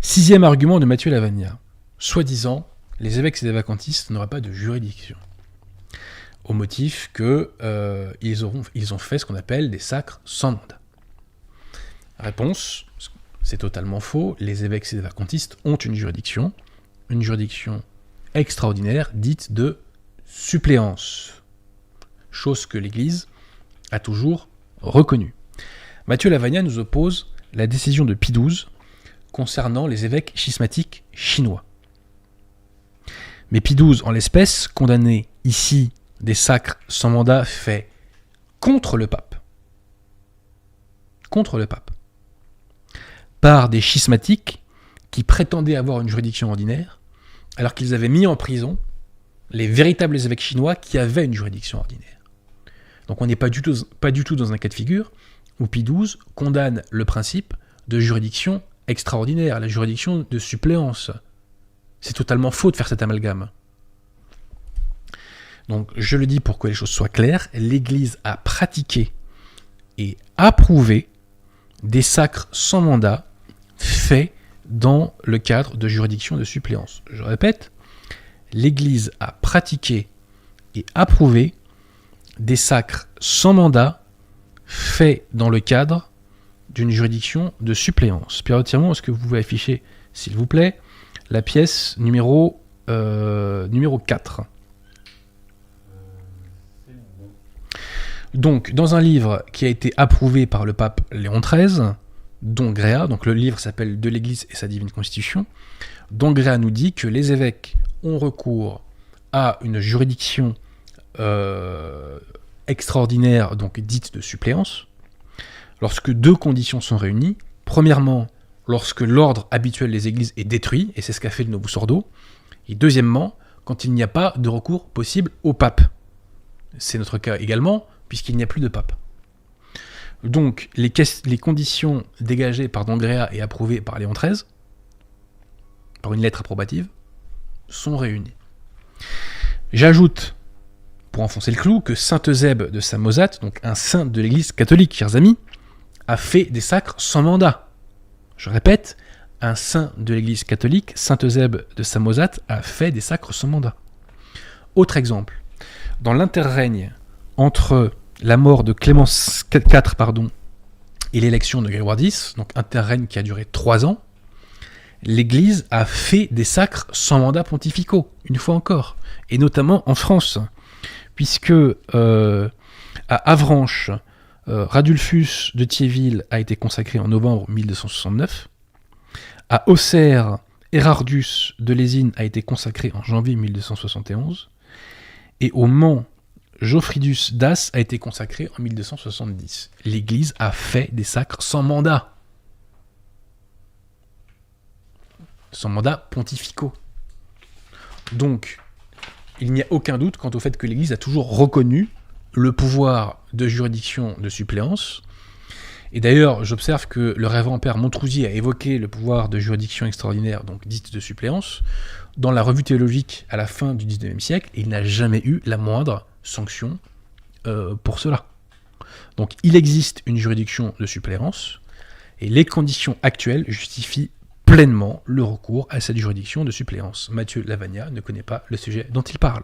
Sixième argument de Mathieu Lavagna. Soi-disant, les évêques sédévacantistes n'auraient pas de juridiction. Au motif qu'ils ont fait ce qu'on appelle des sacres sans mandat. Réponse, c'est totalement faux. Les évêques sédévacantistes ont une juridiction extraordinaire, dite de suppléance. Chose que l'Église a toujours reconnue. Mathieu Lavagna nous oppose la décision de Pie XII concernant les évêques schismatiques chinois. Mais Pie XII, en l'espèce, condamnait ici des sacres sans mandat faits contre le pape. Contre le pape. Par des schismatiques qui prétendaient avoir une juridiction ordinaire, alors qu'ils avaient mis en prison les véritables évêques chinois qui avaient une juridiction ordinaire. Donc on n'est pas du tout dans un cas de figure où Pie XII condamne le principe de juridiction extraordinaire, la juridiction de suppléance. C'est totalement faux de faire cet amalgame. Donc je le dis pour que les choses soient claires, l'Église a pratiqué et approuvé des sacres sans mandat faits dans le cadre de juridiction de suppléance. Je répète, l'Église a pratiqué et approuvé des sacres sans mandat faits dans le cadre d'une juridiction de suppléance. Pierre Tirmont, est-ce que vous pouvez afficher, s'il vous plaît, la pièce numéro 4 ? Donc, dans un livre qui a été approuvé par le pape Léon XIII, Dongréa, donc le livre s'appelle « De l'Église et sa divine constitution », Dongréa nous dit que les évêques ont recours à une juridiction extraordinaire, donc dite de suppléance, lorsque deux conditions sont réunies. Premièrement, lorsque l'ordre habituel des églises est détruit, et c'est ce qu'a fait le Novus Ordo, et deuxièmement, quand il n'y a pas de recours possible au pape. C'est notre cas également, puisqu'il n'y a plus de pape. Donc, les conditions dégagées par Dongréa et approuvées par Léon XIII, par une lettre approbative, sont réunies. J'ajoute, pour enfoncer le clou, que saint Eusèbe de Samosate, donc un saint de l'Église catholique, chers amis, a fait des sacres sans mandat. Je répète, un saint de l'Église catholique, saint Eusèbe de Samosate, a fait des sacres sans mandat. Autre exemple, dans l'interrègne entre la mort de Clémence IV et l'élection de Grégoire X, donc interrègne qui a duré 3 ans, l'Église a fait des sacres sans mandat pontificaux, une fois encore, et notamment en France, puisque à Avranches, Radulfus de Thiéville a été consacré en novembre 1269, à Auxerre, Erardus de Lésine a été consacré en janvier 1271, et au Mans, Geoffridus d'As a été consacré en 1270. L'Église a fait des sacres sans mandat. Sans mandat pontificaux. Donc, il n'y a aucun doute quant au fait que l'Église a toujours reconnu le pouvoir de juridiction de suppléance. Et d'ailleurs, j'observe que le révérend père Montrouzier a évoqué le pouvoir de juridiction extraordinaire, donc dite de suppléance, dans la revue théologique à la fin du XIXe siècle, et il n'a jamais eu la moindre sanction pour cela. Donc il existe une juridiction de suppléance, et les conditions actuelles justifient pleinement le recours à cette juridiction de suppléance. Mathieu Lavagna ne connaît pas le sujet dont il parle.